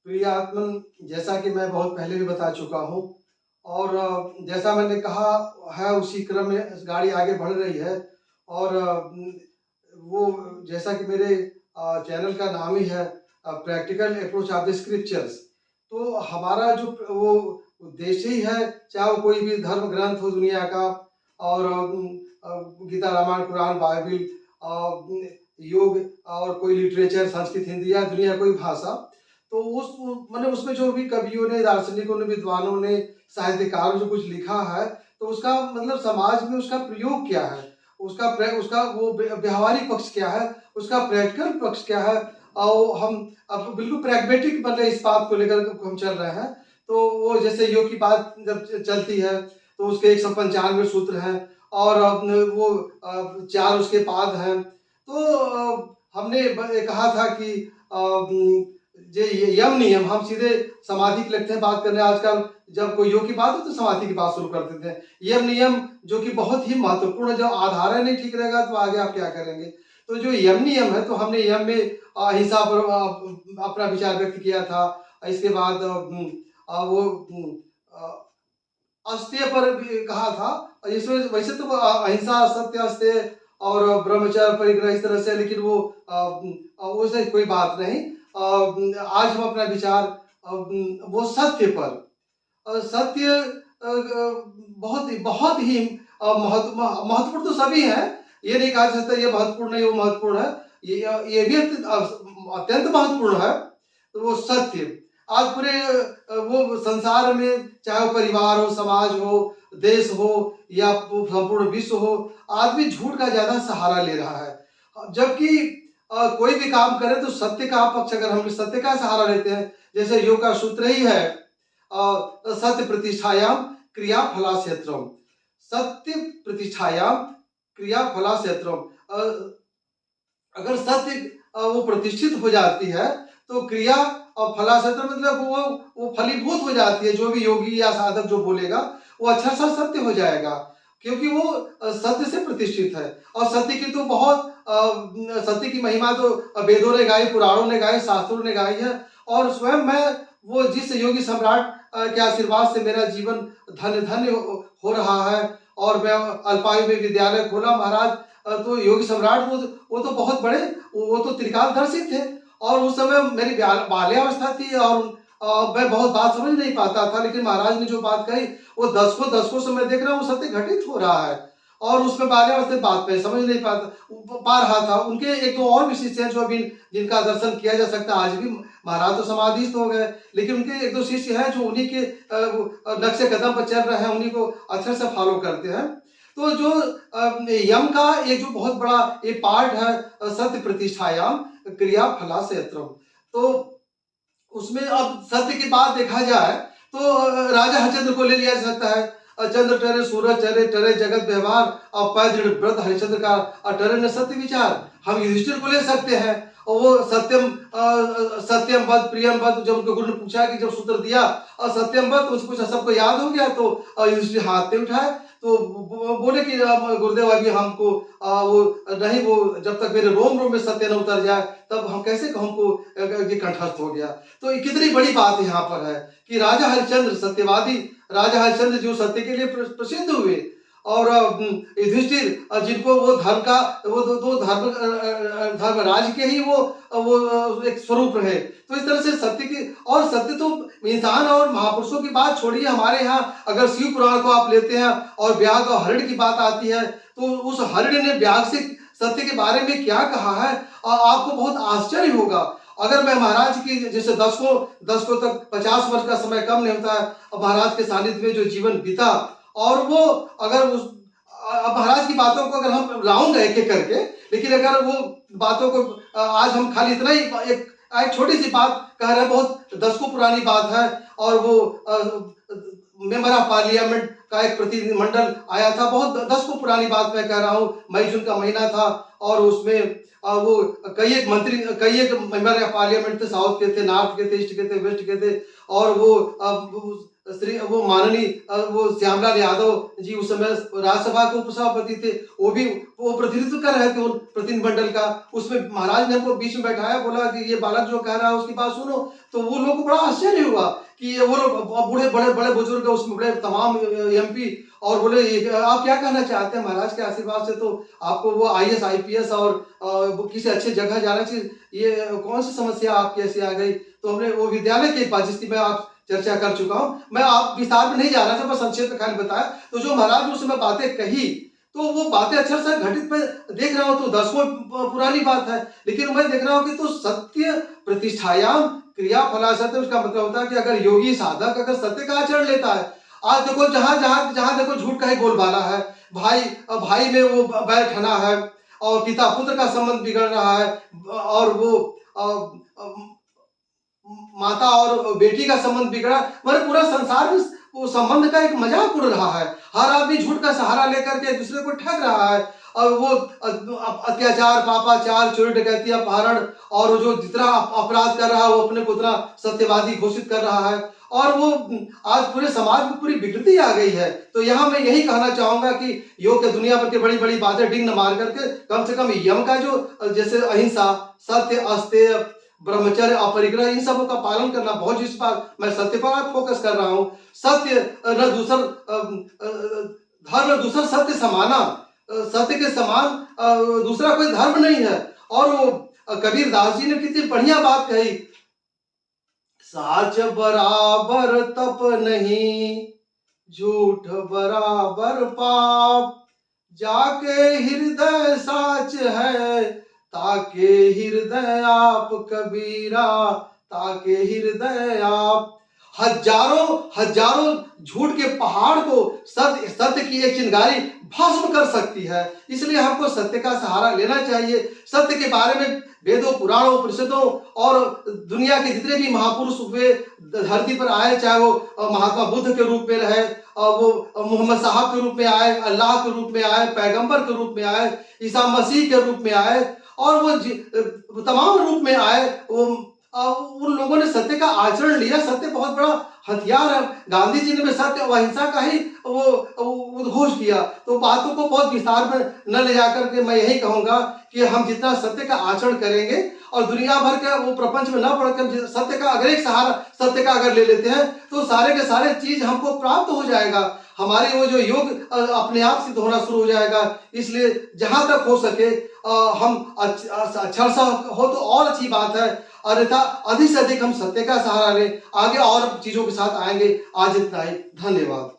प्रिय आत्मन, जैसा कि मैं बहुत पहले भी बता चुका हूँ और जैसा मैंने कहा है उसी क्रम में गाड़ी आगे बढ़ रही है और वो जैसा कि मेरे चैनल का नाम ही है practical approach of the scriptures. तो हमारा जो वो उद्देश्य ही है, चाहे वो कोई भी धर्म ग्रंथ हो दुनिया का और गीता, रामायण, कुरान, बाइबिल, योग और कोई लिटरेचर, संस्कृत, हिंदी या दुनिया कोई भाषा, तो उस माने उसमें जो भी कवियों ने, दार्शनिकों ने, विद्वानों ने, साहित्यकारों ने जो कुछ लिखा है, तो उसका मतलब समाज में उसका प्रयोग क्या है, उसका वो व्यावहारिक पक्ष क्या है, उसका प्रैक्टिकल पक्ष क्या है। और हम अब बिल्कुल प्रैग्मेटिक मतलब इस बात को लेकर हम चल रहे हैं। तो वो जैसे योग की बात जब चलती है तो उसके 195 सूत्र हैं और वो 4 उसके पाद हैं। तो हमने कहा था कि ये यम नियम, हम सीधे समाधि के लगते हैं बात करने। आजकल जब कोई योग की बात हो तो समाधि की बात शुरू कर देते हैं। यम नियम जो कि बहुत ही महत्वपूर्ण, जब आधार नहीं ठीक रहेगा तो आगे आप क्या करेंगे। तो जो यम नियम है, तो हमने यम में अहिंसा पर अपना विचार व्यक्त किया था। इसके बाद वो अस्तेय पर भी कहा था। इसमें वैसे तो अहिंसा, सत्य, अस्तेय और ब्रह्मचर्य, परिग्रह इस तरह से, लेकिन वो से कोई बात नहीं। आज हम अपना विचार वो सत्य पर, सत्य बहुत ही महत्वपूर्ण तो सभी है। ये नहीं कहा जा सकता ये महत्वपूर्ण नहीं, वो महत्वपूर्ण है। ये भी अत्यंत महत्वपूर्ण है। तो वो सत्य आज पूरे वो संसार में, चाहे वो परिवार हो, समाज हो, देश हो या संपूर्ण विश्व हो, आदमी झूठ का ज्यादा सहारा ले रहा है। जबकि कोई भी काम करे तो सत्य का पक्ष, अगर हम सत्य का सहारा लेते हैं, जैसे योग का सूत्र ही है सत्य प्रतिष्ठायाम क्रिया फलाक्षेत्रम। सत्य प्रतिष्ठायाम क्रिया फलाक्षेत्रम। अगर सत्य वो प्रतिष्ठित हो जाती है तो क्रिया और फलाक्षेत्र मतलब वो फलीभूत हो जाती है। जो भी योगी या साधक जो बोलेगा वो अच्छा सा सत्य हो जाएगा, क्योंकि वो सत्य से प्रतिष्ठित है। और सत्य की तो बहुत सत्य की महिमा तो वेदों ने गाई, पुराणों ने गाई, शास्त्रों ने गाई है। और स्वयं मैं वो जिस योगी सम्राट के आशीर्वाद से मेरा जीवन धन्य धन्य हो रहा है और मैं अल्पायु में विद्यालय खोला महाराज। तो योगी सम्राट वो तो बहुत बड़े, वो तो त्रिकालदर्शी थे। और उस समय मेरी बाल्यावस्था थी और मैं बहुत बात समझ नहीं पाता था, लेकिन महाराज ने जो बात कही वो दशकों से मैं देख रहा हूँ सत्य घटित हो रहा है। और उसमें बाल्यावस्था बात पे समझ नहीं पा रहा था। उनके एक दो और भी शिष्य हैं जो अभी जिनका दर्शन किया जा सकता है। आज भी महाराज तो समाधिस्थ हो गए, लेकिन उनके एक दो शिष्य हैं जो उन्हीं के नक्शे कदम पर चल रहे हैं, उन्हीं को अक्षर से फॉलो करते हैं। तो जो यम का ये जो बहुत बड़ा ये पार्ट है सत्य प्रतिष्ठायाम क्रिया फलाक्षेत्रम। तो उसमें अब सत्य की बात देखा जाए तो राजा हरिश्चंद्र को ले लिया जा सकता है। चंद्र टरे सूरज चरे टरे जगत व्यवहार और पैदृढ़ व्रत हरिश्चंद्र का टरे न सत्य विचार। हम युधिष्ठिर को ले सकते हैं और वो सत्यम वद प्रियम वद, जब उनको गुरु ने पूछा कि जब सूत्र दिया और सत्यम वद, उसको सबको याद हो गया। तो युधिष्ठिर हाथ नहीं उठाए, तो बोले कि गुरुदेव अभी हमको वो नहीं, वो जब तक मेरे रोम रोम में सत्य न उतर जाए तब हम कैसे हमको ये कंठस्थ हो गया। तो ये कितनी बड़ी बात यहाँ पर है कि राजा हरिश्चंद्र सत्यवादी, राजा हरिश्चंद्र जो सत्य के लिए प्रसिद्ध हुए, और युधिष्ठिर जिनको वो धर्म का वो दो धर्मराज के ही वो एक स्वरूप रहे। तो इस तरह से सत्य की, और सत्य तो इंसान और महापुरुषों की बात छोड़िए, हमारे यहाँ अगर शिव पुराण को आप लेते हैं और व्याघ और हरिण की बात आती है, तो उस हरिण ने व्याघ से सत्य के बारे में क्या कहा है और आपको बहुत आश्चर्य होगा। अगर मैं महाराज की जैसे दशकों तक 50 वर्ष का समय कम नहीं होता है, और महाराज के सानिध्य में जो जीवन बीता, और वो अगर उस महाराज की बातों को अगर हम लाऊंगा एक एक करके, लेकिन अगर वो बातों को आज हम खाली इतना ही एक छोटी सी बात कह रहे हैं, बहुत दशकों पुरानी बात है। और वो मेंबर ऑफ पार्लियामेंट का एक प्रतिनिधिमंडल आया था, बहुत दशकों पुरानी बात मैं कह रहा हूँ, मई जून का महीना था। और उसमें वो कई एक मेंबर ऑफ पार्लियामेंट थे, साउथ के थे, नॉर्थ के थे, ईस्ट के थे, वेस्ट के थे। और वो श्री वो माननीय वो श्यामलाल यादव जी उस समय राज्यसभा के उपसभापति थे, वो प्रतिनिधित्व कर रहे थे उन प्रतिनिधिमंडल का। उसमें महाराज ने हमको बीच में बैठाया, बोला कि ये बालक जो कह रहा है उसकी बात सुनो। तो वो लोग को बड़ा आश्चर्य हुआ कि वो लोग बूढ़े बड़े बड़े बुजुर्ग उसमें बड़े तमाम एमपी, और बोले आप क्या कहना चाहते हैं, महाराज के आशीर्वाद से तो आपको वो आईएएस आईपीएस और वो किसी अच्छे जगह जाना चाहिए, ये कौन सी समस्या आपकी ऐसी आ गई। तो हमने वो विद्यालय की एक बात जिसकी मैं आप चर्चा कर चुका हूं, मैं आप विस्तार में नहीं जा रहा था, बस संक्षेप में खाली बताया। तो जो महाराज ने उस समय बातें कही, तो वो बातें अक्षर से घटित में देख रहा हूं तो दसवीं पुरानी बात है, लेकिन मैं देख रहा हूं कि तो सत्य प्रतिष्ठायाम क्रिया फला सत्य, उसका मतलब होता है कि अगर योगी साधक अगर सत्य का आचरण लेता है, आज देखो जहां जहां जहां देखो झूठ का ही बोलबाला है, भाई भाई में वो बैर ठना है, और पिता पुत्र का संबंध बिगड़ रहा है, और वो माता और बेटी का संबंध बिगड़ा, मगर पूरा संसार में वो संबंध का एक मजाक उड़ रहा है। हर आदमी झूठ का सहारा लेकर के दूसरे को ठग रहा है, और वो अत्याचार पापाचार चोरी डकैती अपहरण और जो जितना अपराध कर रहा है वो अपने को उतना सत्यवादी घोषित कर रहा है, और वो आज पूरे समाज में पूरी विकृति आ गई है। तो यहाँ मैं यही कहना चाहूंगा कि योग के दुनिया भर की बड़ी बड़ी बातें डिंग न मार करके कम से कम यम का जो जैसे अहिंसा, सत्य, अस्तेय, ब्रह्मचर्य, अपरिग्रह, इन सबों का पालन करना बहुत, जिस पर मैं सत्य पर फोकस कर रहा हूँ। सत्य न दूसर धर्म न दूसर सत्य समाना, सत्य के समान दूसरा कोई धर्म नहीं है। और वो कबीर दास जी ने कितनी बढ़िया बात कही, साच बराबर तप नहीं, झूठ बराबर पाप, जाके हृदय साच है, ताके हृदय आप कबीरा, ताके हृदय आप। हजारों हजारों झूठ के पहाड़ को सत्य की एक चिंगारी भस्म कर सकती है। इसलिए हमको सत्य का सहारा लेना चाहिए। सत्य के बारे में वेदों, पुराणों, उपनिषदों और दुनिया के जितने भी महापुरुष हुए धरती पर आए, चाहे वो महात्मा बुद्ध के रूप में रहे, वो मोहम्मद साहब के रूप में आए, अल्लाह के रूप में आए, पैगंबर के रूप में आए, ईसा मसीह के रूप में आए, और वो तमाम रूप में आए, वो उन लोगों ने सत्य का आचरण लिया। सत्य बहुत बड़ा हथियार है। गांधी जी ने भी सत्य और अहिंसा का ही वो उद्घोष किया। तो बातों को बहुत विस्तार में न ले जाकर के मैं यही कहूंगा कि हम जितना सत्य का आचरण करेंगे और दुनिया भर के वो प्रपंच में न पढ़कर सत्य का अगर एक सहारा सत्य का अगर ले लेते हैं तो सारे के सारे चीज हमको प्राप्त हो जाएगा। हमारे वो जो योग अपने आप सिद्ध होना शुरू हो जाएगा। इसलिए जहां तक हो सके हम अच्छा सा हो तो और अच्छी बात है, अन्यथा अधिक से अधिक हम सत्य का सहारा लें। आगे और चीजों के साथ आएंगे। आज इतना ही, धन्यवाद।